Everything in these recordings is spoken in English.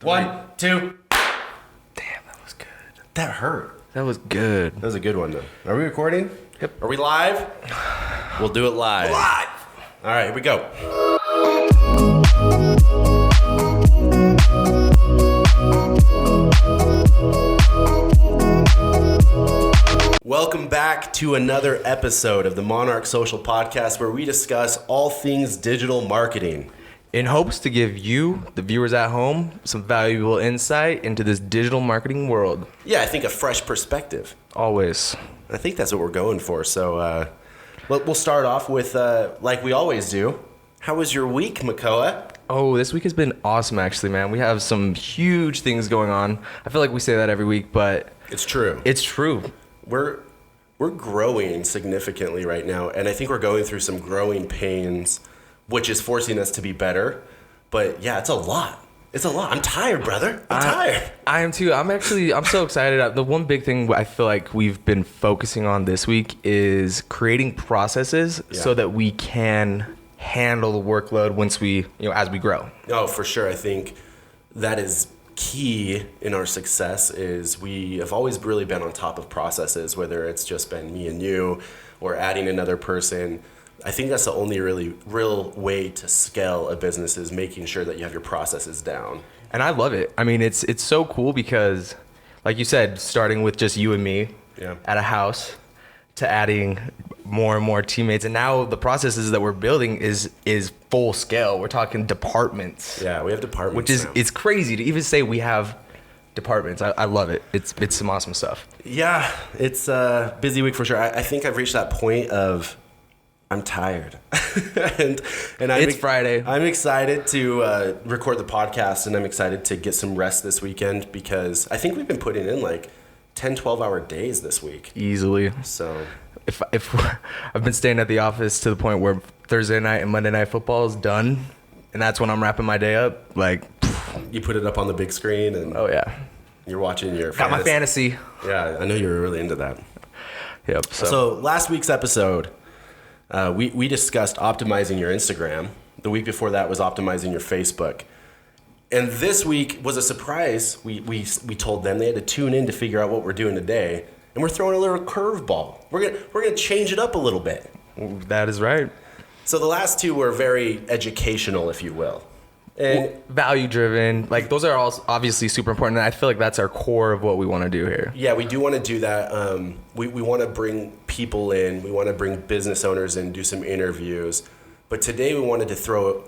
1, 2. Damn, that was good. That hurt. That was good. That was a good one, though. Are we recording? Yep. Are we live? We'll do it live. Live! All right, here we go. Welcome back to another episode of the Monarch Social Podcast, where we discuss all things digital marketing. In hopes to give you, the viewers at home, some valuable insight into this digital marketing world. Yeah, I think a fresh perspective. Always. I think that's what we're going for. So we'll start off with, like we always do. How was your week, Makoa? Oh, this week has been awesome, actually, man. We have some huge things going on. I feel like we say that every week, but It's true. it's true. We're growing significantly right now, and I think we're going through some growing pains, which is forcing us to be better. But yeah, it's a lot. It's a lot. I'm tired, brother. I'm tired. I am too. I'm so excited. The one big thing I feel like we've been focusing on this week is creating processes so that we can handle the workload once we, as we grow. Oh, for sure. I think that is key in our success. Is we have always really been on top of processes, whether it's just been me and you or adding another person. I think that's the only really real way to scale a business, is making sure that you have your processes down. And I love it. I mean, it's so cool because, like you said, starting with just you and me at a house to adding more and more teammates. And now the processes that we're building is full scale. We're talking departments. Yeah, we have departments Which is, now. it's crazy to even say we have departments. I love it. It's some awesome stuff. Yeah, it's a busy week for sure. I think I've reached that point of I'm tired. and It's Friday. I'm excited to record the podcast, and I'm excited to get some rest this weekend because I think we've been putting in like 10, 12-hour days this week. Easily. So If I've been staying at the office to the point where Thursday night and Monday night football is done, and that's when I'm wrapping my day up. Like, you put it up on the big screen, and oh yeah, you're watching your got my fantasy. Yeah, I know you were really into that. Yep. So last week's episode, we discussed optimizing your Instagram. The week before that was optimizing your Facebook. And this week was a surprise. We told them they had to tune in to figure out what we're doing today. And we're throwing a little curveball. We're gonna change it up a little bit. That is right. So the last two were very educational, if you will. And Value driven. Like, those are all obviously super important. And I feel like that's our core of what we want to do here. yeah, we do want to do that. We want to bring people in. We want to bring business owners in, do some interviews. But today we wanted to throw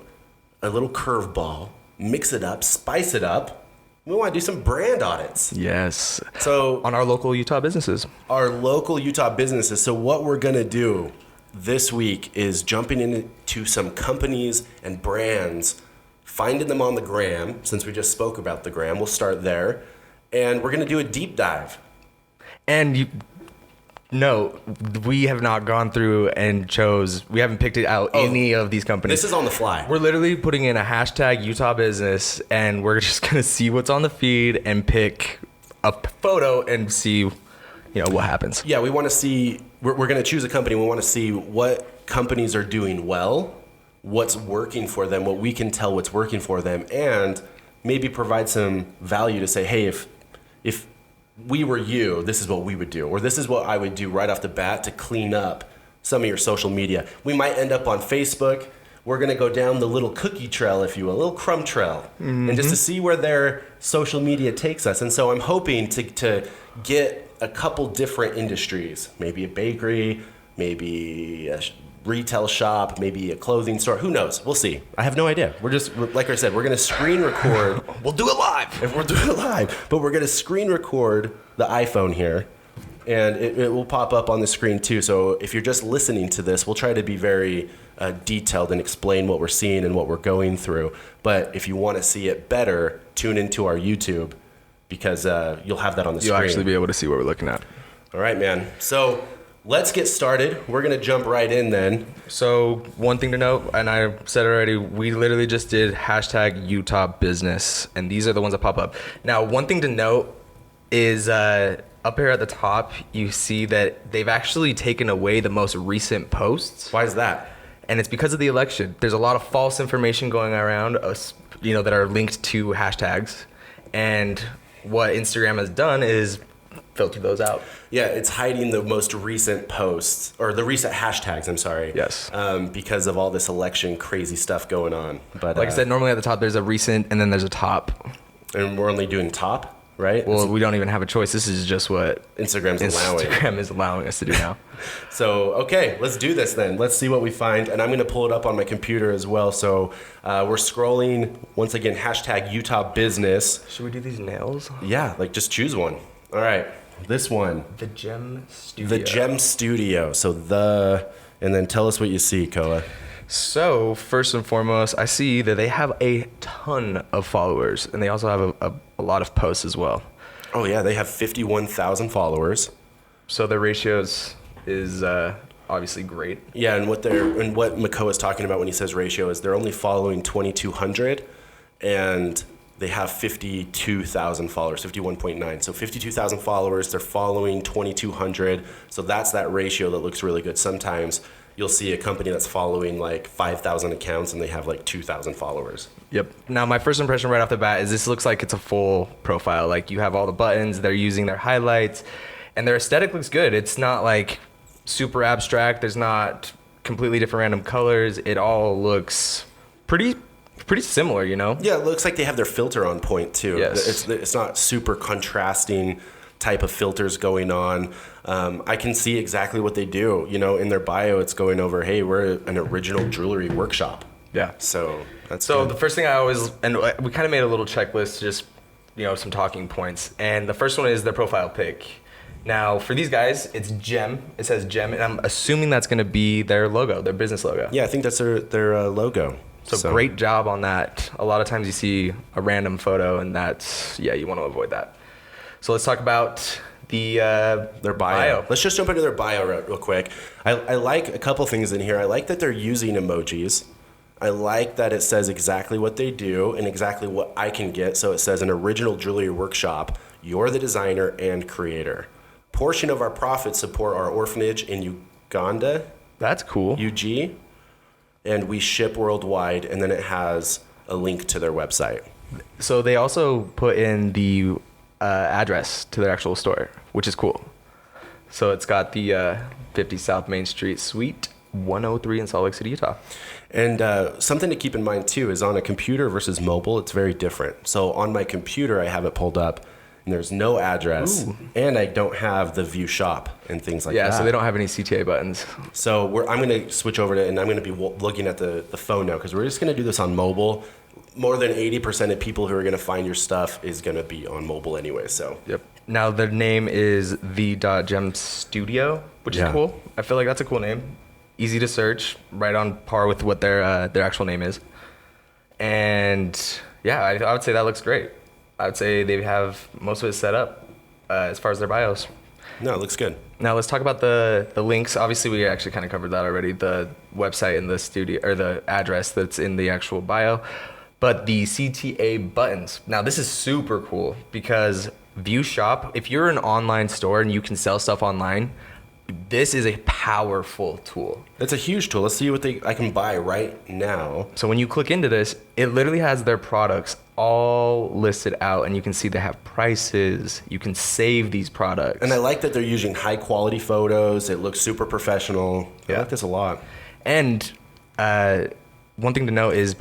a little curveball, mix it up, spice it up. We want to do some brand audits. Yes. So On our local Utah businesses. our local Utah businesses. So what we're going to do this week is jumping into some companies and brands, finding them on the gram. Since we just spoke about the gram, we'll start there. And we're going to do a deep dive. And no, we have not gone through and we haven't picked out any of these companies. This is on the fly. We're literally putting in a hashtag Utah business, and we're just going to see what's on the feed and pick a photo and see, what happens. Yeah, we want to see, we're going to choose a company. We want to see what companies are doing well, what's working for them, what we can tell what's working for them, and maybe provide some value to say, hey, if we were you, this is what we would do, or this is what I would do right off the bat to clean up some of your social media. We might end up on Facebook. We're going to go down the little cookie trail, if you will, a little crumb trail, and just to see where their social media takes us. And so I'm hoping to get a couple different industries, maybe a bakery, maybe a retail shop, maybe a clothing store. Who knows? We'll see. I have no idea. We're just, like I said, we're going to screen record. We'll do it live. If we'll do it live, but we're going to screen record the iPhone here, and it will pop up on the screen too. So if you're just listening to this, we'll try to be very detailed and explain what we're seeing and what we're going through. But if you want to see it better, tune into our YouTube, because you'll have that on the screen. You'll actually be able to see what we're looking at. All right, man. So let's get started. We're going to jump right in then. So one thing to note, and I said it already, we literally just did hashtag Utah business, and these are the ones that pop up. Now, one thing to note is up here at the top, you see that they've actually taken away the most recent posts. Why is that? And it's because of the election. There's a lot of false information going around, that are linked to hashtags. And what Instagram has done is filter those out. Yeah, it's hiding the most recent posts or the recent hashtags. I'm sorry. Yes. Because of all this election crazy stuff going on. But Like I said, normally at the top there's a recent and then there's a top. and we're only doing top, right? Well, we don't even have a choice. This is just what Instagram is allowing us to do now. So, okay, let's do this then. Let's see what we find. And I'm going to pull it up on my computer as well. So we're scrolling, once again, hashtag Utah business. Should we do these nails? Yeah, like just choose one. All right, this one. The Gem Studio. The Gem Studio. So and then tell us what you see, Koa. So, first and foremost, I see that they have a ton of followers, and they also have a lot of posts as well. Oh, yeah, they have 51,000 followers. So their ratios is obviously great. Yeah, and what Makoa is talking about when he says ratio is they're only following 2,200, and they have 52,000 followers, 51.9. So 52,000 followers, they're following 2,200. So that's that ratio that looks really good. Sometimes you'll see a company that's following like 5,000 accounts and they have like 2,000 followers. Yep. Now, my first impression right off the bat is this looks like it's a full profile. Like you have all the buttons, they're using their highlights, and their aesthetic looks good. It's not like super abstract. There's not completely different random colors. It all looks pretty similar, you know? Yeah, it looks like they have their filter on point too. Yes. It's not super contrasting type of filters going on. I can see exactly what they do. You know, in their bio, it's going over, hey, we're an original jewelry workshop. Yeah. So that's So good. the first thing I always, and we kind of made a little checklist, just, you know, some talking points. And the first one is their profile pic. Now, for these guys, it's Gem. It says Gem, and I'm assuming that's going to be their logo, their business logo. Yeah, I think that's their logo. So great job on that. A lot of times you see a random photo, and that's, yeah, you want to avoid that. So let's talk about their bio. Let's just jump into their bio real quick. I like a couple things in here. I like that they're using emojis. I like that it says exactly what they do and exactly what I can get. So it says an original jewelry workshop. You're the designer and creator. Portion of our profits support our orphanage in Uganda, That's cool. UG, and we ship worldwide. And then it has a link to their website. So they also put in the address to their actual store, which is cool. So it's got the 50 South Main Street, Suite 103 in Salt Lake City, Utah. And something to keep in mind too is on a computer versus mobile, it's very different. So on my computer, I have it pulled up, and there's no address, and I don't have the view shop and things like that. Yeah, so they don't have any CTA buttons. So I'm going to switch over to, and I'm going to be looking at the phone now because we're just going to do this on mobile. More than 80% of people who are going to find your stuff is going to be on mobile anyway. So Yep. Now their name is the Gem Studio, which is cool. I feel like that's a cool name. Easy to search, right on par with what their actual name is. And yeah, I would say that looks great. I would say they have most of it set up as far as their bios. no, it looks good. Now let's talk about the links. Obviously, we actually kind of covered that already. The website and the studio, or the address that's in the actual bio. But the CTA buttons. Now this is super cool because View Shop, if you're an online store and you can sell stuff online, this is a powerful tool. It's a huge tool. Let's see what I can buy right now. So when you click into this, it literally has their products all listed out, and you can see they have prices. You can save these products. And I like that they're using high quality photos. It looks super professional. I like this a lot. And one thing to note is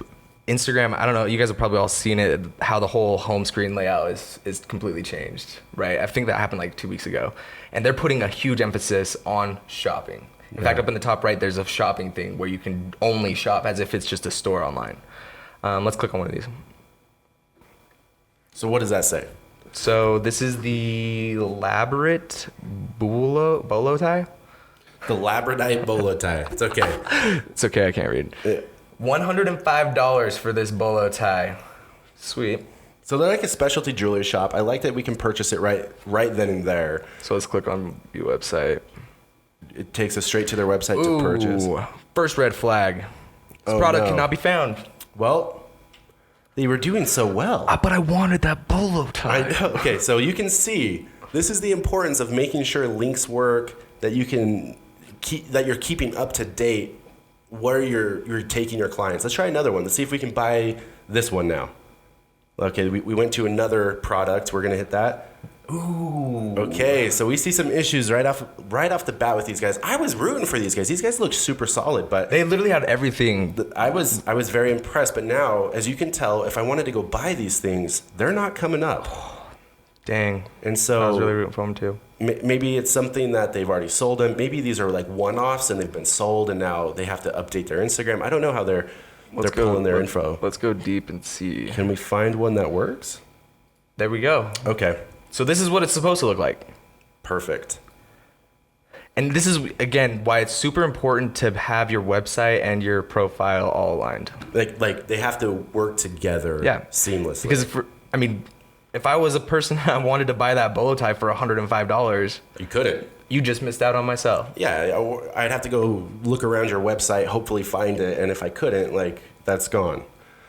Instagram, I don't know, you guys have probably all seen it, how the whole home screen layout is completely changed, right? I think that happened like 2 weeks ago. And they're putting a huge emphasis on shopping. In fact, up in the top right, there's a shopping thing where you can only shop as if it's just a store online. Let's click on one of these. So what does that say? So this is the elaborate bolo tie. The labradorite bolo tie. It's okay. It's okay, I can't read. $105 for this bolo tie. Sweet. So they're like a specialty jewelry shop. I like that we can purchase it right then and there. So let's click on view website. It takes us straight to their website to purchase. First red flag. This product cannot be found. Well, they were doing so well. But I wanted that bolo tie. I know. Okay, so you can see this is the importance of making sure links work, that you can that you're keeping up to date where you're taking your clients. Let's try another one. Let's see if we can buy this one now. Okay, we went to another product. We're gonna hit that. Ooh. Okay, so we see some issues right off the bat with these guys. I was rooting for these guys. These guys look super solid, but They literally had everything. I was very impressed. But now, as you can tell, if I wanted to go buy these things, they're not coming up. Dang. And so I was really rooting for them too. maybe it's something that they've already sold them. Maybe these are like one-offs and they've been sold, and now they have to update their Instagram. I don't know how they're pulling their info. Let's go deep and see. Can we find one that works? There we go. Okay, So this is what it's supposed to look like. perfect. And this is, again, why it's super important to have your website and your profile all aligned. Like they have to work together seamlessly. Because, if I was a person that wanted to buy that bolo tie for $105, you couldn't. you just missed out on myself. Yeah, I'd have to go look around your website, hopefully find it, and if I couldn't, like, that's gone.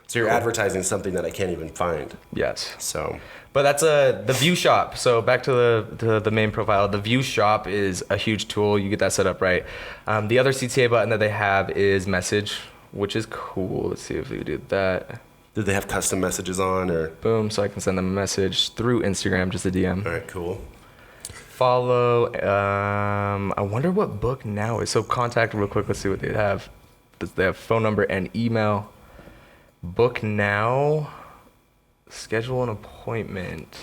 So you're advertising something that I can't even find. Yes. So, But that's the view shop. So back to the main profile. The view shop is a huge tool. You get that set up right. The other CTA button that they have is message, which is cool. Let's see if we do that. did they have custom messages on, or? Boom. So I can send them a message through Instagram, just a DM. All right, cool. Follow. I wonder what book now is. So contact real quick. Let's see what they have. They have phone number and email. Book now. Schedule an appointment.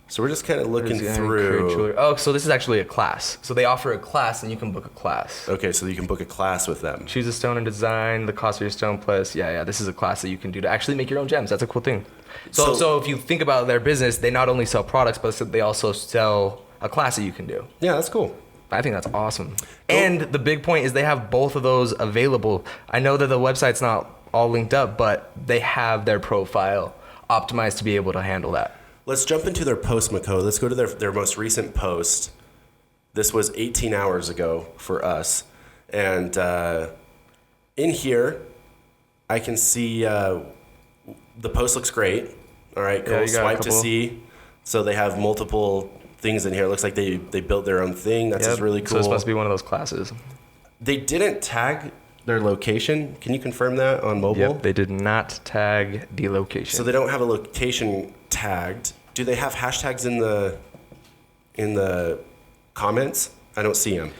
So we're just kind of looking Create through. jewelry. Oh, so this is actually a class. So they offer a class and you can book a class. Okay, so you can book a class with them. Choose a stone and design, the cost of your stone plus. Yeah, this is a class that you can do to actually make your own gems. That's a cool thing. So if you think about their business, they not only sell products, but they also sell a class that you can do. Yeah, that's cool. I think that's awesome. And the big point is they have both of those available. I know that the website's not all linked up, but they have their profile optimized to be able to handle that. Let's jump into their post, Mako. Let's go to their most recent post. This was 18 hours ago for us. And in here, I can see the post looks great. All right, cool. Yeah, Swipe to see. So they have multiple things in here. It looks like they built their own thing. That's just really cool. So it's supposed to be one of those classes. They didn't tag their location. Can you confirm that on mobile? Yep, they did not tag the location. So they don't have a location tagged. Do they have hashtags in the comments? I don't see them.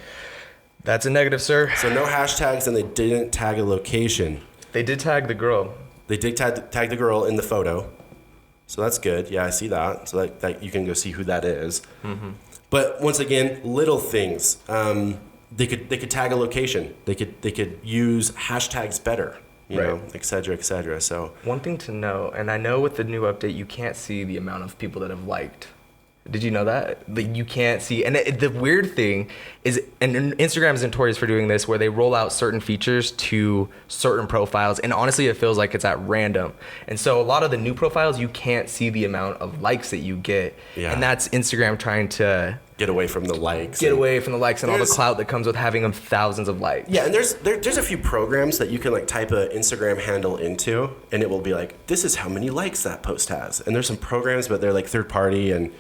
That's a negative, sir. So no hashtags, and they didn't tag a location. They did tag the girl. They did tag the girl in the photo. So that's good. Yeah, I see that. So that you can go see who that is. Mm-hmm. But once again, little things. They could tag a location. They could use hashtags better. You know, et cetera, et cetera. So one thing to know, and I know with the new update, you can't see the amount of people that have liked. Did you know that? Like, you can't see. And the weird thing is, and Instagram is notorious for doing this, where they roll out certain features to certain profiles. And honestly, it feels like it's at random. And so a lot of the new profiles, you can't see the amount of likes that you get. Yeah. And that's Instagram trying to get away from the likes. Get away from the likes and all the clout that comes with having thousands of likes. Yeah, and there's a few programs that you can like type an Instagram handle into, and it will be like, this is how many likes that post has. And there's some programs, but they're like third party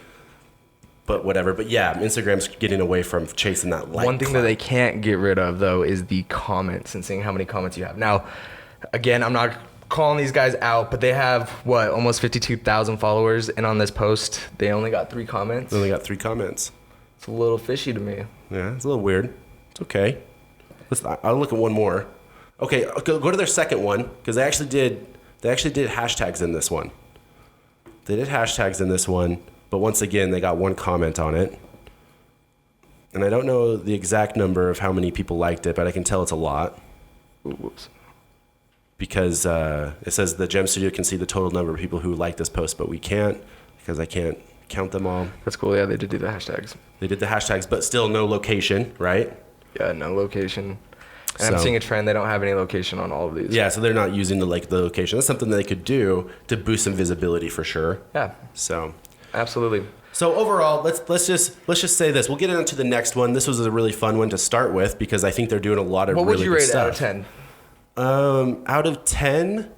but whatever. But yeah, Instagram's getting away from chasing that like. One thing that they can't get rid of though is the comments and seeing how many comments you have. Now, again, I'm not calling these guys out, but they have almost 52,000 followers, and on this post, they only got 3 comments. They only got 3 comments. It's a little fishy to me. Yeah, it's a little weird. It's okay. I'll look at one more. Okay, go to their second one, because they actually did hashtags in this one. They did hashtags in this one, but once again, they got 1 comment on it. And I don't know the exact number of how many people liked it, but I can tell it's a lot. Ooh, whoops. Because it says the Gem Studio can see the total number of people who like this post, but we can't, because I can't count them all. That's cool. Yeah, they did do the hashtags. They did the hashtags, but still no location, right? Yeah, no location. And I'm seeing a trend. They don't have any location on all of these. Yeah, so they're not using the location. That's something that they could do to boost some visibility for sure. Yeah. So absolutely. So overall, let's just say this. We'll get into the next one. This was a really fun one to start with because I think they're doing a lot of really good stuff. What would you rate out of 10? Out of 10,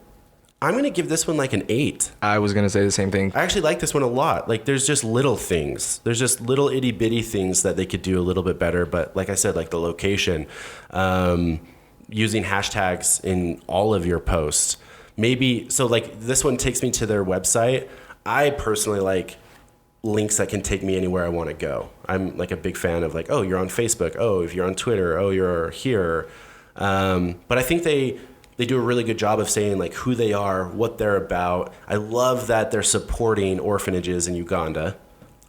I'm going to give this one like an 8. I was going to say the same thing. I actually like this one a lot. Like, there's just little things. There's just little itty bitty things that they could do a little bit better. But like I said, like the location, using hashtags in all of your posts, maybe, so like this one takes me to their website. I personally like links that can take me anywhere I want to go. I'm like a big fan of like, oh, you're on Facebook. Oh, if you're on Twitter, oh, you're here. But I think they do a really good job of saying like who they are, what they're about. I love that they're supporting orphanages in Uganda.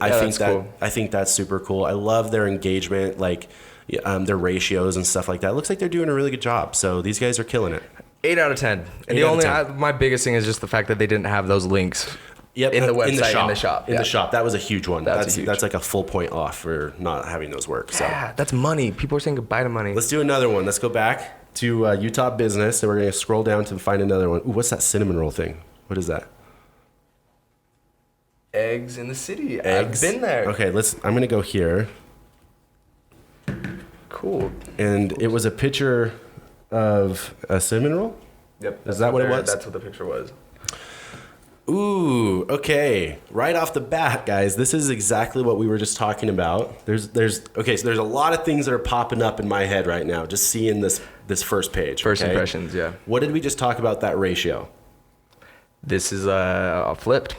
I think that's super cool. I love their engagement, like their ratios and stuff like that. It looks like they're doing a really good job. So these guys are killing it. 8 out of 10. And my biggest thing is just the fact that they didn't have those links. Yep, in the website, in the shop. That was a huge one. That's like a full point off for not having those work. So yeah, that's money. People are saying goodbye to money. Let's do another one. Let's go back to Utah Business, and we're going to scroll down to find another one. Ooh, what's that cinnamon roll thing? What is that? Eggs in the city. Eggs? I've been there. Okay, I'm going to go here. Cool. And it was a picture of a cinnamon roll? Yep. Is that what it was? That's what the picture was. Ooh, okay. Right off the bat, guys, this is exactly what we were just talking about. So there's a lot of things that are popping up in my head right now, just seeing this first page. First impressions, yeah. What did we just talk about that ratio? This is flipped.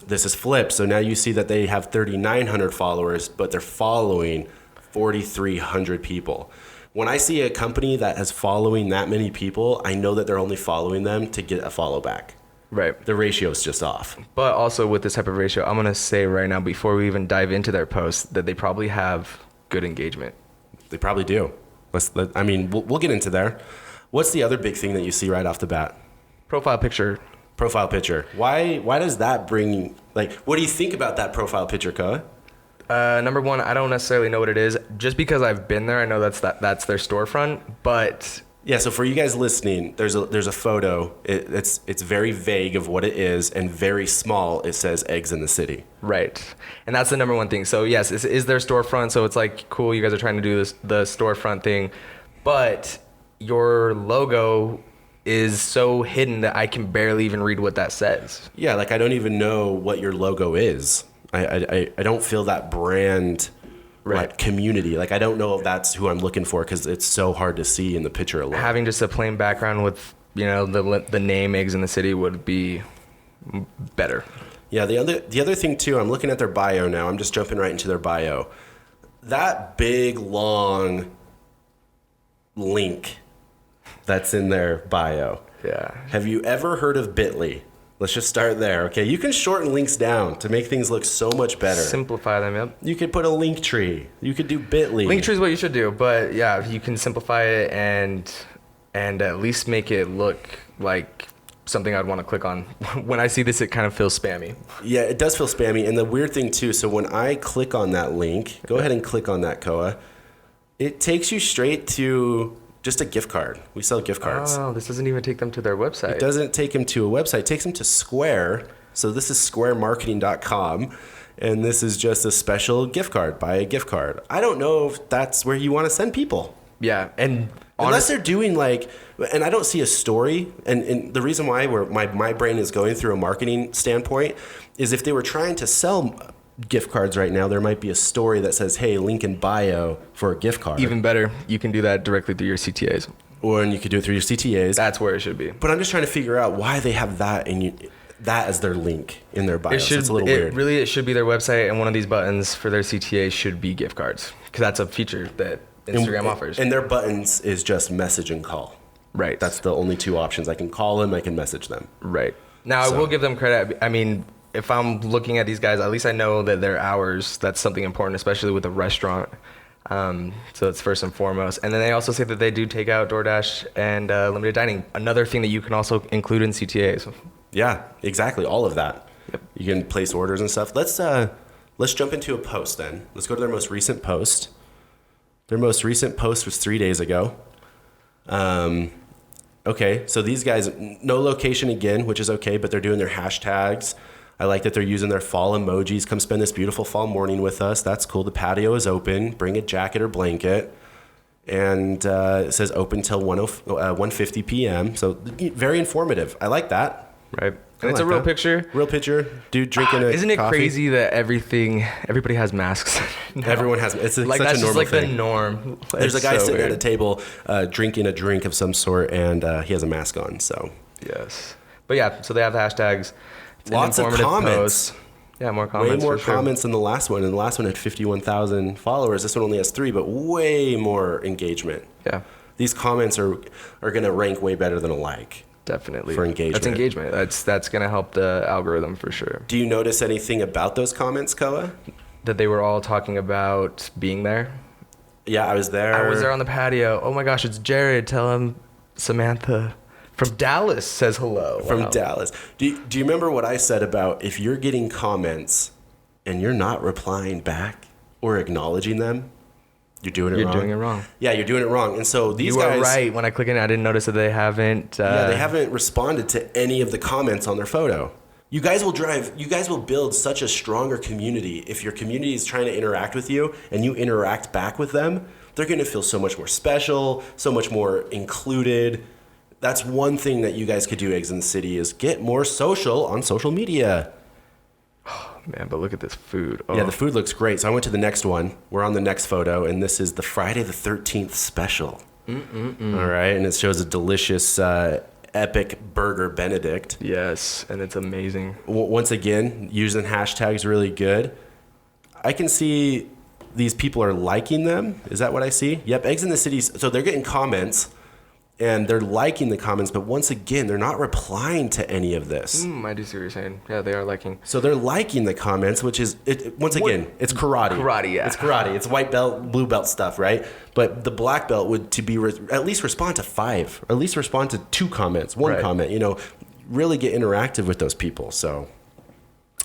This is flipped. So now you see that they have 3,900 followers, but they're following 4,300 people. When I see a company that is following that many people, I know that they're only following them to get a follow back. Right. The ratio is just off. But also with this type of ratio, I'm going to say right now, before we even dive into their posts, that they probably have good engagement. They probably do. We'll get into there. What's the other big thing that you see right off the bat? Profile picture. Why does that bring, like, what do you think about that profile picture, Koa? Number one, I don't necessarily know what it is. Just because I've been there, I know that's their storefront, but... Yeah, so for you guys listening, there's a photo. It's very vague of what it is, and very small. It says eggs in the city. Right, and that's the number one thing. So yes, it is their storefront. So it's like cool. You guys are trying to do the storefront thing, but your logo is so hidden that I can barely even read what that says. Yeah, like I don't even know what your logo is. I don't feel that brand. Right. Like community. Like I don't know if that's who I'm looking for because it's so hard to see in the picture alone. Having just a plain background with the name eggs in the city would be better. Yeah. The other thing too, I'm looking at their bio now. I'm just jumping right into their bio. That big long link that's in their bio. Yeah. Have you ever heard of Bitly? Let's just start there, okay? You can shorten links down to make things look so much better. Simplify them, yep. You could put a link tree. You could do Bitly. Linktree is what you should do, but yeah, you can simplify it and at least make it look like something I'd want to click on. When I see this, it kind of feels spammy. Yeah, it does feel spammy. And the weird thing too, so when I click on that link, go ahead and click on that, Koa. It takes you straight to just a gift card. We sell gift cards. Oh, this doesn't even take them to their website. It doesn't take them to a website. It takes them to Square. So this is squaremarketing.com. And this is just a special gift card. Buy a gift card. I don't know if that's where you want to send people. Yeah. And unless they're doing like, and I don't see a story. And the reason why my brain is going through a marketing standpoint is if they were trying to sell gift cards right now, there might be a story that says, hey, link in bio for a gift card. Even better, you can do that directly through your CTAs. Or you could do it through your CTAs. That's where it should be. But I'm just trying to figure out why they have that that as their link in their bio. It's a little weird. Really, it should be their website, and one of these buttons for their CTA should be gift cards, because that's a feature that Instagram offers. And their buttons is just message and call. Right. That's the only two options. I can call them, I can message them. Right. Now, I will give them credit. I mean, if I'm looking at these guys, at least I know that their hours, that's something important, especially with a restaurant. So that's first and foremost. And then they also say that they do take out DoorDash and limited dining. Another thing that you can also include in CTAs. Yeah, exactly. All of that. Yep. You can place orders and stuff. Let's jump into a post then. Let's go to their most recent post. Their most recent post was 3 days ago. Okay, so these guys, no location again, which is okay, but they're doing their hashtags. I like that they're using their fall emojis. Come spend this beautiful fall morning with us. That's cool. The patio is open. Bring a jacket or blanket. And it says open till 1:50 p.m. So very informative. I like that. Right. And it's a real picture. Real picture. Dude drinking a Isn't it coffee. Crazy that everybody has masks? Everyone has. It's like such that's a normal just like thing. the norm. There's a guy so sitting weird. at a table drinking a drink of some sort, and he has a mask on. So yes. But yeah, so they have the hashtags. It's an Lots of informative comments. post. Yeah, more comments. Way more for sure. comments than the last one. And the last one had 51,000 followers. This one only has 3, but way more engagement. Yeah, These comments are going to rank way better than a like. definitely. For engagement. That's engagement. That's going to help the algorithm for sure. Do you notice anything about those comments, Koa? That they were all talking about being there. Yeah, I was there. I was there on the patio. Oh my gosh, it's Jared. Tell him Samantha from Dallas says hello. From Wow. Dallas. Do you remember what I said about if you're getting comments and you're not replying back or acknowledging them, you're doing it wrong. You're doing it wrong. Yeah, you're doing it wrong. And so these You guys... were right. When I click in, I didn't notice that they haven't. Yeah, they haven't responded to any of the comments on their photo. You guys will build such a stronger community if your community is trying to interact with you and you interact back with them. They're going to feel so much more special, so much more included. That's one thing that you guys could do, Eggs in the City, is get more social on social media. Man, but look at this food. Oh. Yeah, the food looks great. So I went to the next one. We're on the next photo, and this is the Friday the 13th special. All right, and it shows a delicious epic burger Benedict. Yes, and it's amazing. Once again, using hashtags really good. I can see these people are liking them. Is that what I see? Yep, Eggs in the City. So they're getting comments, and they're liking the comments, but once again, they're not replying to any of this. I do see what you're saying. Yeah, they are liking. So they're liking the comments, which is, once again, it's karate. Karate, yeah. It's karate. It's white belt, blue belt stuff, right? But the black belt would to be at least respond to 5, or at least respond to 2 comments, 1 Right. comment. Really get interactive with those people. So,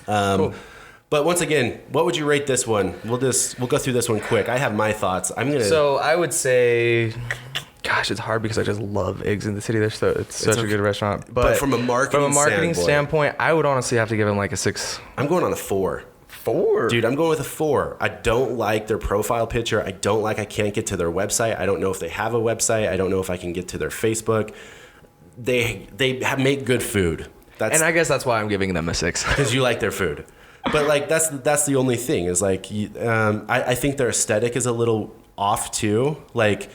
Cool. But once again, what would you rate this one? We'll go through this one quick. I have my thoughts. So I would say, gosh, it's hard because I just love Eggs in the City. It's such a good restaurant. But from a marketing standpoint, I would honestly have to give them like a 6. I'm going on a 4. 4? Dude, I'm going with a 4. I don't like their profile picture. I can't get to their website. I don't know if they have a website. I don't know if I can get to their Facebook. They make good food. And I guess that's why I'm giving them a 6. Because you like their food. But like that's the only thing is like I think their aesthetic is a little off too. Like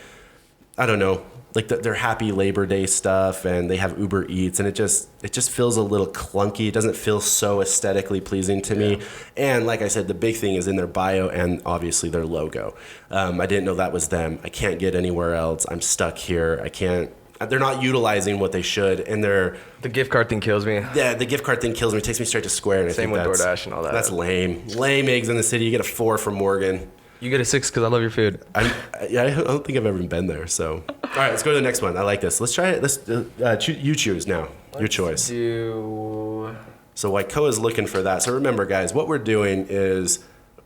I don't know, like their happy Labor Day stuff, and they have Uber Eats, and it just feels a little clunky. It doesn't feel so aesthetically pleasing to me. And like I said, the big thing is in their bio and obviously their logo. I didn't know that was them. I can't get anywhere else. I'm stuck here. I can't. They're not utilizing what they should, and The gift card thing kills me. Yeah, the gift card thing kills me. It takes me straight to Square, and Same I think with DoorDash and all that. That's lame. Lame. Eggs in the City. You get a 4 from Morgan. You get a 6 because I love your food. I don't think I've ever been there. So, all right, let's go to the next one. I like this. Let's try it. You choose now. Your choice. Do So Waikoa is looking for that. So remember, guys, what we're doing is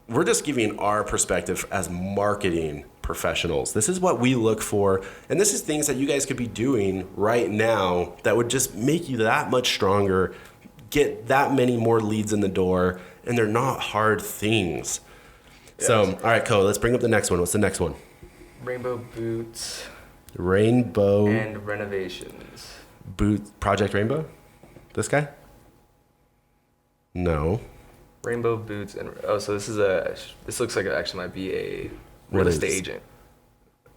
we're just giving our perspective as marketing professionals. This is what we look for, and this is things that you guys could be doing right now that would just make you that much stronger, get that many more leads in the door, and they're not hard things. Yes. So, all right, Ko, let's bring up the next one. What's the next one? Rainbow Boots Rainbow and Renovations. Project Rainbow? This guy? No. Rainbow Boots and so this looks like it actually might be a real estate agent.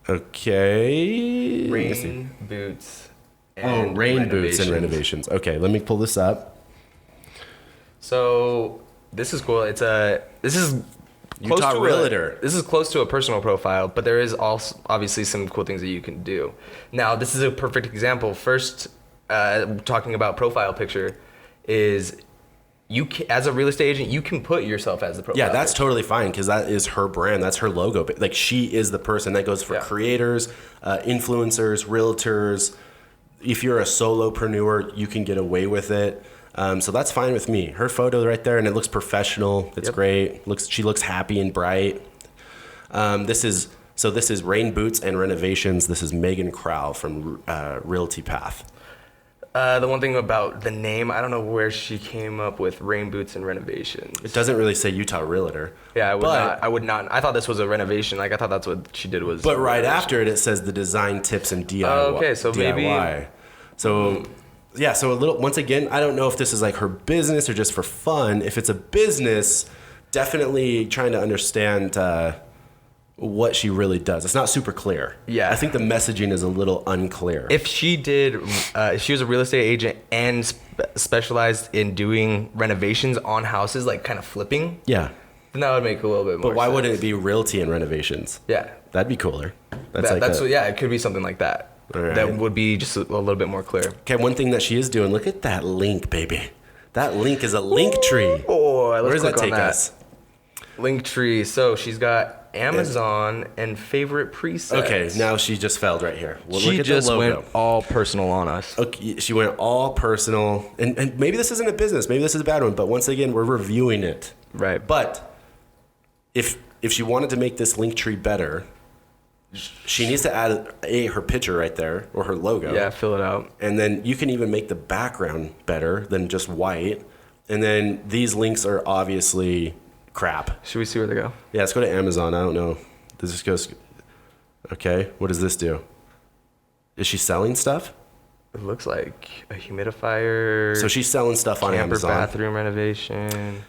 Okay. Rain Boots. And Rain Boots and Renovations. Okay, let me pull this up. So this is cool. This is close Utah to Realtor. This is close to a personal profile, but there is also obviously some cool things that you can do. Now, this is a perfect example. First, talking about profile picture is as a real estate agent, you can put yourself as the profile. Yeah, that's picture. totally fine because that is her brand. That's her logo. Like she is the person. That goes for creators, influencers, realtors. If you're a solopreneur, you can get away with it. So that's fine with me. Her photo right there, and it looks professional. It's great. She looks happy and bright. This is Rain Boots and Renovations. This is Megan Crowell from Realty Path. The one thing about the name, I don't know where she came up with Rain Boots and Renovations. It doesn't really say Utah Realtor. Yeah, I would not. I thought this was a renovation. Like I thought that's what she did was. But right after it says the design tips and DIY. Okay, so maybe. So yeah, so a little. Once again, I don't know if this is like her business or just for fun. If it's a business, definitely trying to understand what she really does. It's not super clear. Yeah. I think the messaging is a little unclear. If she did, if she was a real estate agent and specialized in doing renovations on houses, like kind of flipping, yeah. then that would make a little bit more But why sense. wouldn't it be realty and renovations? Yeah. That'd be cooler. Yeah, it could be something like that. All right. That would be just a little bit more clear. Okay, one thing that she is doing, look at that link, baby. That link is a link tree. Oh, let's Where does that click on take us? Linktree. So she's got Amazon and favorite presets. Okay, now she just failed right here. Well, She look at just the logo. went all personal on us. Okay, she went all personal, and maybe this isn't a business, maybe this is a bad one, but once again, we're reviewing it. Right. But if she wanted to make this link tree better, she needs to add her picture right there or her logo. Yeah, fill it out. And then you can even make the background better than just white. And then these links are obviously crap. Should we see where they go? Yeah, let's go to Amazon. I don't know. Does this go? Okay, what does this do? Is she selling stuff? It looks like a humidifier. So she's selling stuff on camper Amazon. bathroom renovation.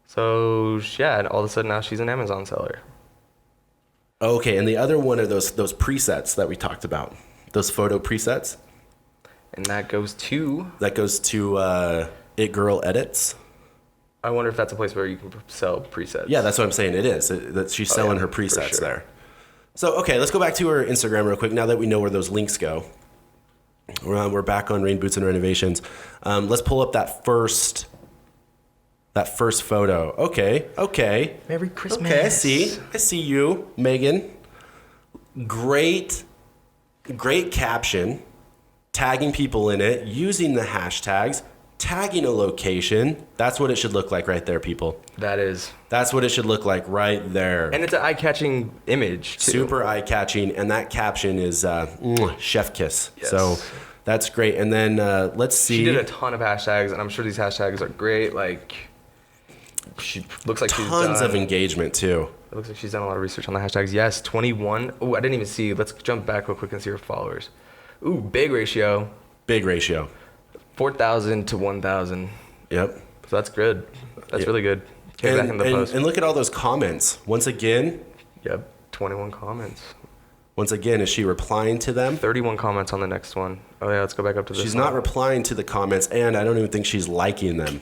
So yeah, and all of a sudden now she's an Amazon seller. Okay, and the other one are those presets that we talked about. Those photo presets. And that goes to. That goes to It Girl Edits. I wonder if that's a place where you can sell presets. Yeah, that's what I'm saying. It is. That she's selling her presets sure. there. So, okay, let's go back to her Instagram real quick now that we know where those links go. We're back on Rain Boots and Renovations. Let's pull up that first photo. Okay. Merry Christmas. Okay, I see you, Megan. Great caption. Tagging people in it, using the hashtags, tagging a location. That's what it should look like right there, people. That is. That's what it should look like right there. And it's an eye-catching image, too. Super eye-catching, and that caption is chef kiss. Yes. So that's great. And then let's see. She did a ton of hashtags, and I'm sure these hashtags are great. Like, she looks like she's done tons of engagement too. It looks like she's done a lot of research on the hashtags. Yes, 21. Oh, I didn't even see. Let's jump back real quick and see her followers. Ooh, big ratio. Big ratio. 4,000 to 1,000. Yep. So that's good. That's Yeah. really good. Get back in the post. And look at all those comments. Once again, Yep, 21 comments. is she replying to them? 31 comments on the next one. Oh yeah, let's go back up to this She's one. not replying to the comments, and I don't even think she's liking them.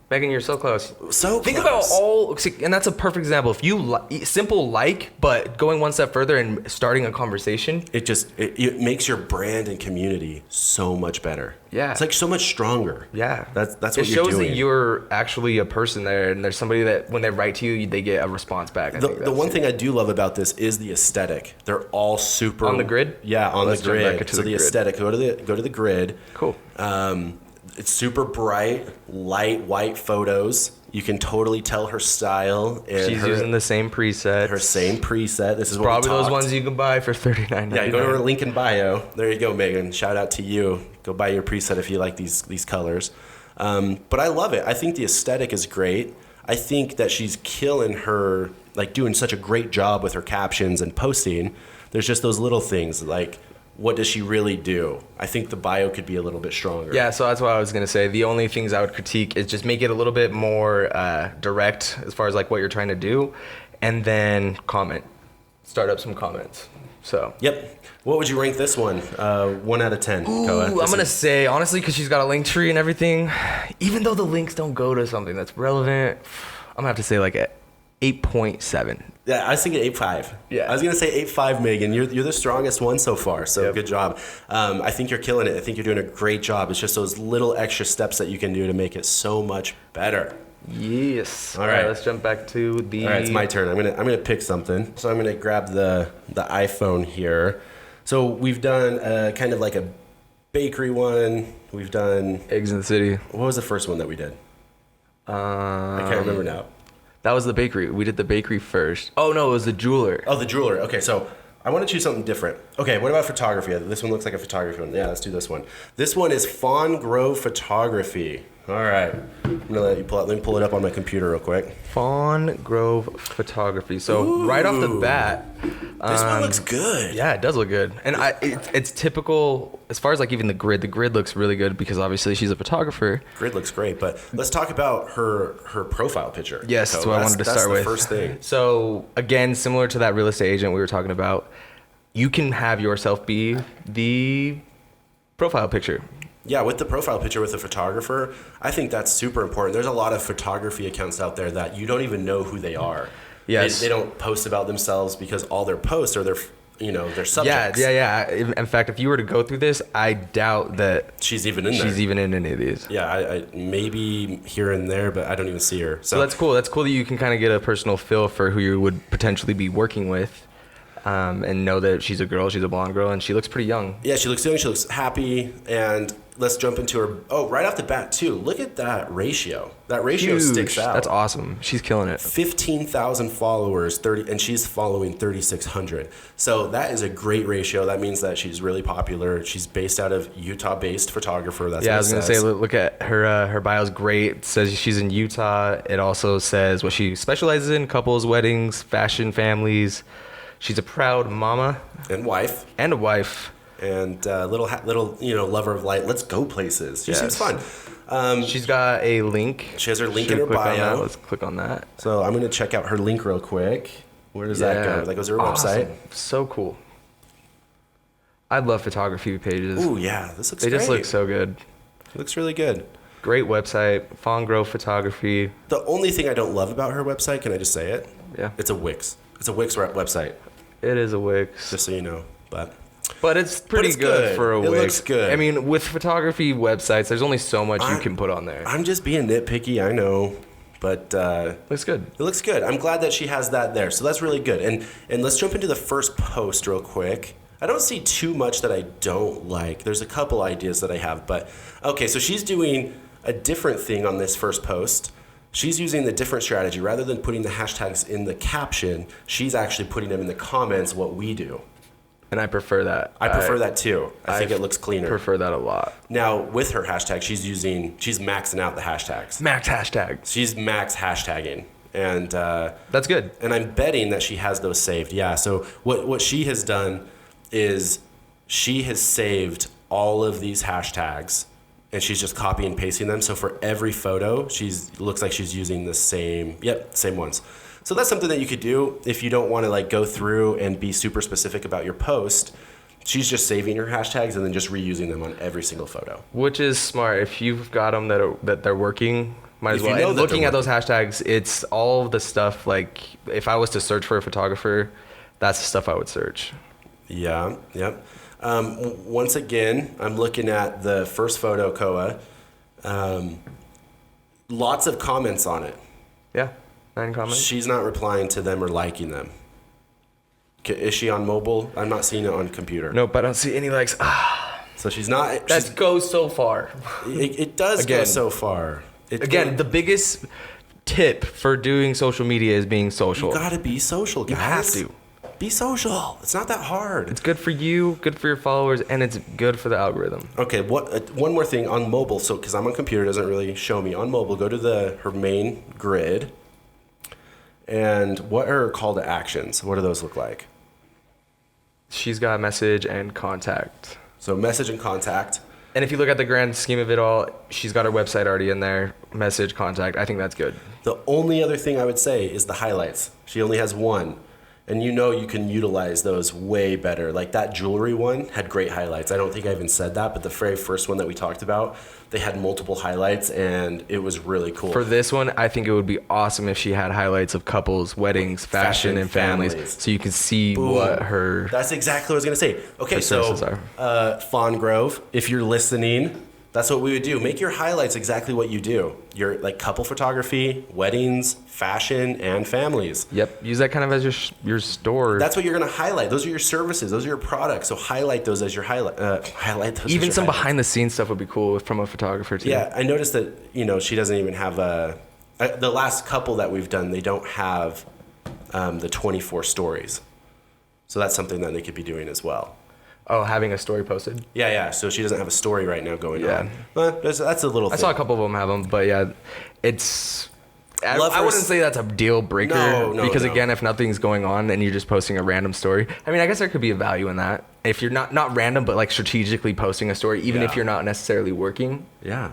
Megan, you're so close. So Think close. about all, and that's a perfect example. If you simple but going one step further and starting a conversation. It makes your brand and community so much better. Yeah. It's like so much stronger. Yeah, That's what it you're shows doing. that you're actually a person there, and there's somebody that when they write to you, they get a response back. The one thing I do love about this is the aesthetic. They're all super On the grid? Yeah, on Let's the jump grid. back to So the the grid. aesthetic. Go to the grid. Cool. It's super bright, light white photos. You can totally tell her style and She's using the same preset. her same preset. This is what Probably we those talked. ones you can buy for $39.99. Yeah, go to her link in bio. There you go, Megan. Shout out to you. Go buy your preset if you like these colors. But I love it. I think the aesthetic is great. I think that she's killing her, like doing such a great job with her captions and posting. There's just those little things like, what does she really do? I think the bio could be a little bit stronger. Yeah, so that's what I was gonna say. The only things I would critique is just make it a little bit more direct as far as like what you're trying to do, and then start up some comments. So. Yep. What would you rank this one? 1 out of 10. Ooh, I'm gonna say honestly, because she's got a link tree and everything. Even though the links don't go to something that's relevant, I'm gonna have to say like a 8.7. Yeah, I was thinking 8.5. Yeah. I was gonna say 8.5, Megan. You're the strongest one so far. So Yep. good job. I think you're killing it. I think you're doing a great job. It's just those little extra steps that you can do to make it so much better. Yes. All right. Let's jump back to the. All right, it's my turn. I'm gonna pick something. So I'm gonna grab the iPhone here. So we've done kind of like a bakery one. We've done. Eggs in the City. What was the first one that we did? I can't remember now. That was the bakery. We did the bakery first. Oh no, it was the jeweler. Oh, the jeweler. Okay, so I want to choose something different. Okay, what about photography? This one looks like a photography one. Yeah, let's do this one. This one is Fawn Grove Photography. All right. I'm gonna let you pull it. Let me pull it up on my computer real quick. Fawn Grove Photography. So right off the bat, This one looks good. yeah, it does look good, and it's typical as far as like even the grid. The grid looks really good because obviously she's a photographer. Grid looks great, but let's talk about her profile picture. Yes, that's what I wanted to start with. That's the first thing. So again, similar to that real estate agent we were talking about, you can have yourself be the profile picture. Yeah, with the profile picture with the photographer, I think that's super important. There's a lot of photography accounts out there that you don't even know who they are. Yes. They don't post about themselves because all their posts are their subjects. Yeah. In fact, if you were to go through this, I doubt that She's even in there. she's even in any of these. Yeah, I maybe here and there, but I don't even see her. So that's cool. That's cool that you can kind of get a personal feel for who you would potentially be working with, and know that she's a girl, she's a blonde girl, and she looks pretty young. Yeah, she looks young, she looks happy, and let's jump into her. Oh, right off the bat, too. Look at that ratio. That ratio Huge. sticks out. That's awesome. She's killing it. 15,000 followers, and she's following 3,600. So that is a great ratio. That means that she's really popular. She's based out of Utah-based photographer. That's Yeah, I what was it gonna says. say, look at her. Her bio's great. It says she's in Utah. It also says what she specializes in: couples, weddings, fashion, families. She's a proud mama And wife. and a wife. And little lover of light. Let's go places. She seems fun. She's got a link. She has her link Should in her we click on that? bio. Let's click on that. So I'm going to check out her link real quick. Where does that go? That goes to her website. So cool. I love photography pages. Ooh, yeah. This looks They great. just look so good. It looks really good. Great website. Fawn Grove Photography. The only thing I don't love about her website, can I just say it? Yeah. It's a Wix. It's a Wix website, It is a Wix. just so you know. But it's pretty it's good good. for a It Wix. looks good. I mean, with photography websites, there's only so much you can put on there. I'm just being nitpicky, I know. But Looks good. it looks good. I'm glad that she has that there. So that's really good. And let's jump into the first post real quick. I don't see too much that I don't like. There's a couple ideas that I have. But, okay, so she's doing a different thing on this first post. She's using the different strategy. Rather than putting the hashtags in the caption, she's actually putting them in the comments, what we do. And I prefer that. I prefer that too. I think it looks cleaner. Prefer that a lot. Now, with her hashtag, she's maxing out the hashtags. Max hashtags. She's max hashtagging. And That's good. and I'm betting that she has those saved. Yeah, so what she has done is she has saved all of these hashtags and she's just copy and pasting them. So for every photo, looks like she's using the same ones. So that's something that you could do if you don't want to like go through and be super specific about your post. She's just saving her hashtags and then just reusing them on every single photo. Which is smart. If you've got them that they're working, might as If you well. know And that looking they're at those hashtags, it's all the stuff like if I was to search for a photographer, that's the stuff I would search. Yeah, yep. Once again, I'm looking at the first photo, Koa. Lots of comments on it. Yeah. 9 comments. She's not replying to them or liking them. Is she on mobile? I'm not seeing it on computer. Nope, I don't see any likes. So she's not. That goes so far. It does go Again. so far. Again, the biggest tip for doing social media is being social. you gotta be social, guys. You have to. Be social. It's not that hard. It's good for you, good for your followers, and it's good for the algorithm. Okay, one more thing on mobile. So, because I'm on computer, it doesn't really show me. On mobile, go to her main grid. And what are her call to actions? What do those look like? She's got message and contact. So message and contact. And if you look at the grand scheme of it all, she's got her website already in there. Message, contact. I think that's good. The only other thing I would say is the highlights. She only has one. And you can utilize those way better. Like that jewelry one had great highlights. I don't think I even said that, but the very first one that we talked about, they had multiple highlights and it was really cool. For this one, I think it would be awesome if she had highlights of couples, weddings, fashion, and families. So you can see what her That's exactly what I was going to say. Okay, services so Fawn Grove, if you're listening, that's what we would do. Make your highlights exactly what you do. Your like couple photography, weddings, fashion, and families. Yep, use that kind of as your store. That's what you're going to highlight. Those are your services. Those are your products. So highlight those as your highlight. Highlight those. Even as some your highlights. behind the scenes stuff would be cool from a photographer too. Yeah, I noticed that she doesn't even have the last couple that we've done. They don't have the 24 stories. So that's something that they could be doing as well. Oh, having a story posted. Yeah. So she doesn't have a story right now going Yeah. on. But that's a little I thing. saw a couple of them have them, but yeah, it's. I Love her wouldn't say that's a deal breaker No, because no. again, if nothing's going on and you're just posting a random story, I mean, I guess there could be a value in that. If you're not random, but like strategically posting a story, even if Yeah. you're not necessarily working. Yeah.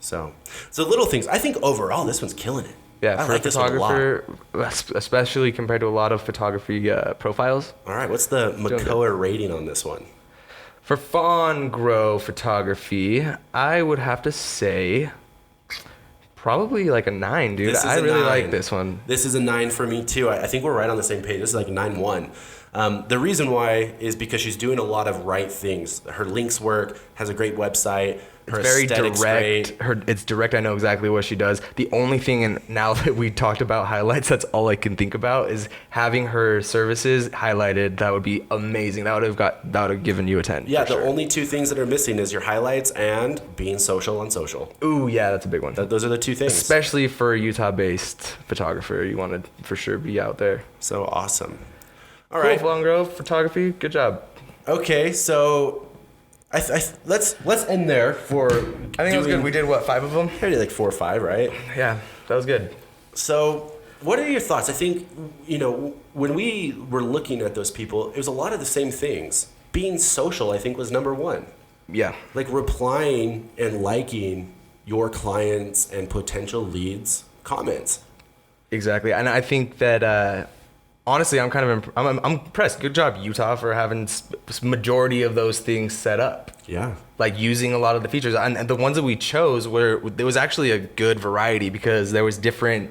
So little things. I think overall this one's killing it. Yeah, I for like a this one a lot. photographer, especially compared to a lot of photography profiles. All right, what's the good. McCullough rating on this one? For fawn grow photography, I would have to say probably like a 9, dude. This is I a really 9. like this one. This is a 9 for me too. I think we're right on the same page. This is like 9-1. The reason why is because she's doing a lot of right things. Her links work, has a great website. Her Very aesthetic's direct. great. It's direct. I know exactly what she does. The only thing, and now that we talked about highlights, that's all I can think about is having her services highlighted. That would be amazing. That would have given you a 10. Yeah, for the sure. only two things that are missing is your highlights and being social on social. Ooh, yeah, that's a big one. Those are the two things. Especially for a Utah-based photographer, you want to for sure be out there. So awesome. All Cool, right. Fawn Grove photography. Good job. Okay, so let's end there for. I think that was good. We did what, 5 of them? Maybe like 4 or 5, right? Yeah, that was good. So, what are your thoughts? I think, when we were looking at those people, it was a lot of the same things. Being social, I think, was number 1. Yeah. Like replying and liking your clients' and potential leads' comments. Exactly, and I think that honestly, I'm kind of I'm impressed. Good job, Utah, for having majority of those things set up. Yeah. Like using a lot of the features, and the ones that we chose there was actually a good variety because there was different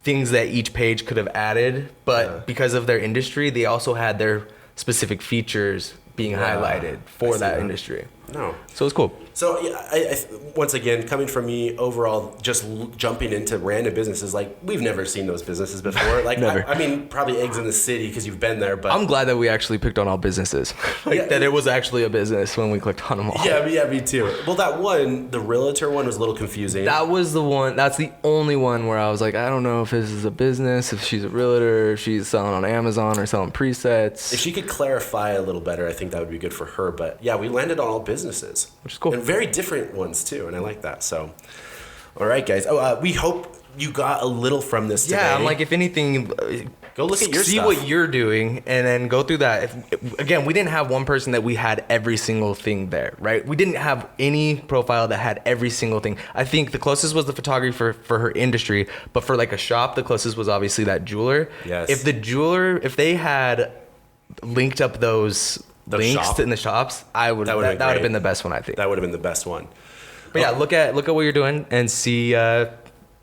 things that each page could have added, but because of their industry, they also had their specific features being highlighted for that industry. No. So it's cool. So yeah, once again, coming from me, overall, just jumping into random businesses, like we've never seen those businesses before. Like, Never. I mean, probably Eggs in the City because you've been there, but I'm glad that we actually picked on all businesses. That it was actually a business when we clicked on them all. yeah, me too. Well, that one, the realtor one, was a little confusing. That was the one. That's the only one where I was like, I don't know if this is a business, if she's a realtor, if she's selling on Amazon or selling presets. If she could clarify a little better, I think that would be good for her. But yeah, we landed on all businesses, Which is cool. and very different ones too, and I like that. So, all right, guys. We hope you got a little from this today. Yeah, I'm like, if anything, go look at your see stuff. what you're doing and then go through that. Again, we didn't have one person that we had every single thing there, right? We didn't have any profile that had every single thing. I think the closest was the photography for her industry, but for like a shop, the closest was obviously that jeweler. Yes. If they had linked up those links shop? in the shops, that would have been the best one, I think. That would have been the best one. But yeah, look at what you're doing and see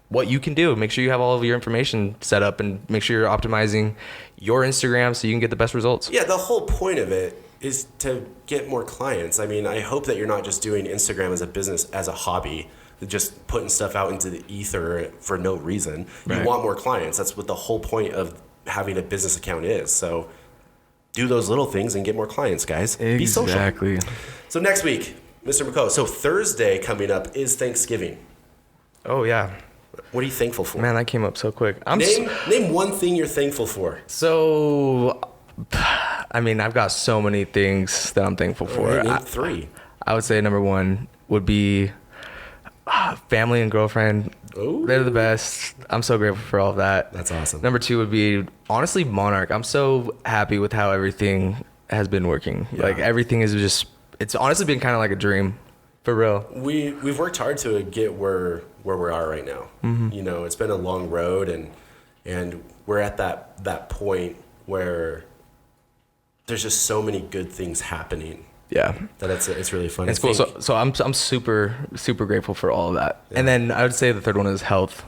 what you can do. Make sure you have all of your information set up and make sure you're optimizing your Instagram so you can get the best results. Yeah, the whole point of it is to get more clients. I mean, I hope that you're not just doing Instagram as a business, as a hobby, just putting stuff out into the ether for no reason. You Right. want more clients. That's what the whole point of having a business account is. So do those little things and get more clients, guys. Be social. Exactly. So next week, Mr. McCullough. So Thursday coming up is Thanksgiving. Oh yeah. What are you thankful for? Man, that came up so quick. Name one thing you're thankful for. So I mean, I've got so many things that I'm thankful for. Name 3. I would say number 1 would be family and girlfriend. Ooh. They're the best. I'm so grateful for all of that. That's awesome. Number 2 would be honestly Monarch. I'm so happy with how everything has been working. Yeah. Like everything is just, it's honestly been kind of like a dream, for real. We've worked hard to get where we are right now. Mm-hmm. It's been a long road, and we're at that point where there's just so many good things happening Yeah. that it's really fun. It's to cool. think. So I'm super grateful for all of that. Yeah. And then I would say the third one is health.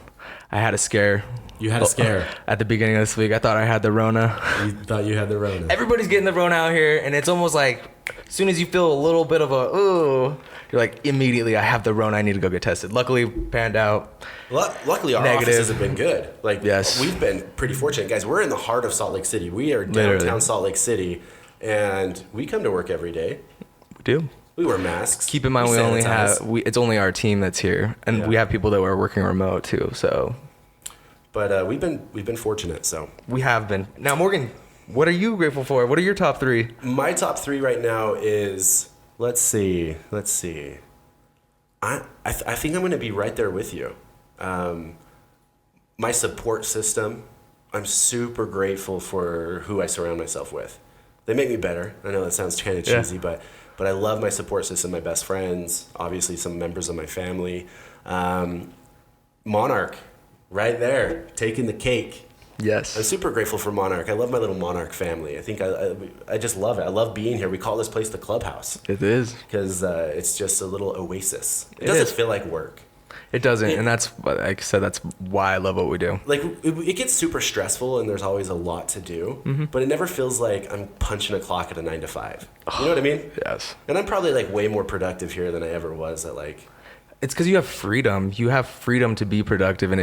I had a scare. You had a scare. At the beginning of this week. I thought I had the Rona. You thought you had the Rona. Everybody's getting the Rona out here, and it's almost like as soon as you feel a little bit of a ooh, you're like immediately I have the Rona. I need to go get tested. Luckily, panned out. Luckily, our Negative. offices have been good. Like, Yes. we've been pretty fortunate, guys. We're in the heart of Salt Lake City. We are Literally. downtown Salt Lake City, and we come to work every day. We do. We wear masks. Keep in mind we only have it's only our team that's here, and we have people that were working remote too. So, But we've been fortunate. So we have been. Now, Morgan, What are you grateful for? What are your top 3? My top 3 right now is, let's see. I think I'm going to be right there with you. My support system, I'm super grateful for who I surround myself with. They make me better. I know that sounds kind of cheesy, but I love my support system, my best friends, obviously some members of my family. Monarch, right there, taking the cake. Yes. I'm super grateful for Monarch. I love my little Monarch family. I think I just love it. I love being here. We call this place the clubhouse. It is. Because it's just a little oasis. It doesn't feel like work. It doesn't, and that's, like I said, that's why I love what we do. Like, it gets super stressful, and there's always a lot to do, but it never feels like I'm punching a clock at a 9 to 5. You know what I mean? Yes. And I'm probably, like, way more productive here than I ever was at, like... It's because you have freedom. You have freedom to be productive, and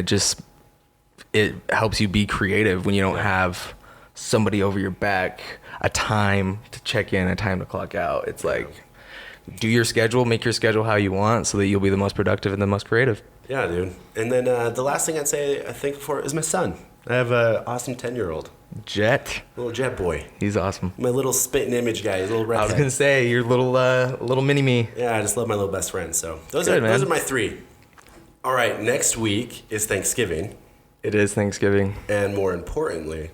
it helps you be creative when you don't have somebody over your back, a time to check in, a time to clock out. It's like... Do your schedule, make your schedule how you want so that you'll be the most productive and the most creative. Yeah, dude. And then the last thing I'd say I think for is my son. I have an awesome 10-year-old. Jet. Little Jet boy. He's awesome. My little spitting image guy, his little redhead. I was going to say, your little mini-me. Yeah, I just love my little best friend. So those are my 3. All right, next week is Thanksgiving. It is Thanksgiving. And more importantly...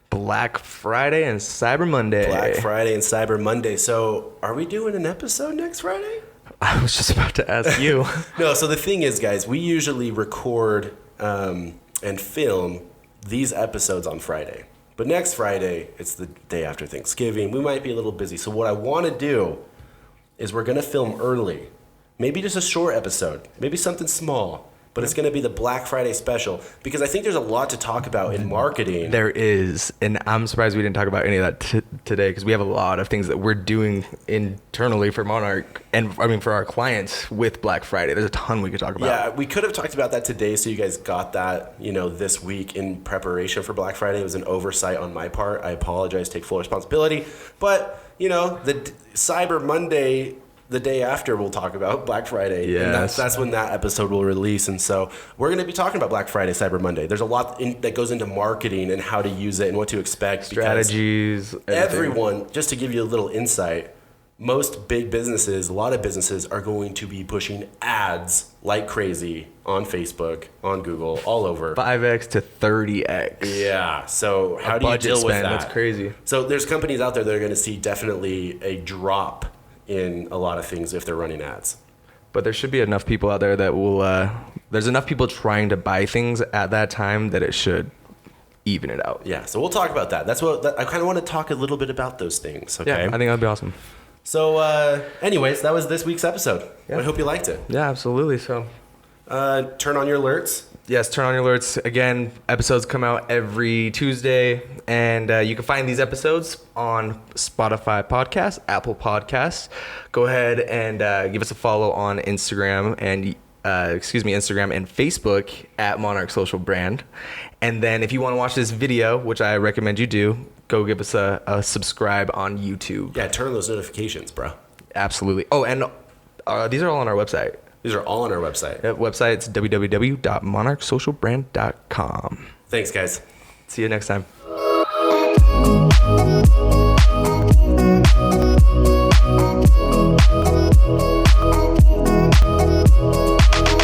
Black Friday and Cyber Monday. Black Friday and Cyber Monday. So, are we doing an episode next Friday? I was just about to ask you. No, so the thing is, guys, we usually record and film these episodes on Friday. But next Friday, it's the day after Thanksgiving. We might be a little busy. So what I want to do is we're going to film early. Maybe just a short episode. Maybe something small. But it's going to be the Black Friday special because I think there's a lot to talk about in marketing. There is, and I'm surprised we didn't talk about any of that today because we have a lot of things that we're doing internally for Monarch and for our clients with Black Friday. There's a ton we could talk about. Yeah, we could have talked about that today so you guys got that, this week in preparation for Black Friday. It was an oversight on my part. I apologize, take full responsibility. But, the Cyber Monday... The day after, we'll talk about Black Friday. Yes. And that's when that episode will release. And so we're going to be talking about Black Friday, Cyber Monday. There's a lot that goes into marketing and how to use it and what to expect. Strategies. Everyone, just to give you a little insight, most big businesses, a lot of businesses are going to be pushing ads like crazy on Facebook, on Google, all over. 5x to 30x. Yeah. So how do you deal with that? That's crazy. So there's companies out there that are going to see definitely a drop in a lot of things if they're running ads. But there should be enough people out there that will, there's enough people trying to buy things at that time that it should even it out. Yeah, so we'll talk about that. I kind of want to talk a little bit about those things, okay? Yeah, I think that'd be awesome. So, anyways, that was this week's episode. Yeah. I hope you liked it. Yeah, absolutely. So, turn on your alerts. Yes, turn on your alerts. Again, episodes come out every Tuesday, and you can find these episodes on Spotify Podcasts, Apple Podcasts. Go ahead and give us a follow on Instagram and Instagram and Facebook at Monarch Social Brand. And then if you want to watch this video, which I recommend you do, go give us a subscribe on YouTube. Yeah, turn on those notifications, bro. Absolutely. Oh, and these are all on our website. These are all on our website. Yep, website's www.monarchsocialbrand.com. Thanks, guys. See you next time.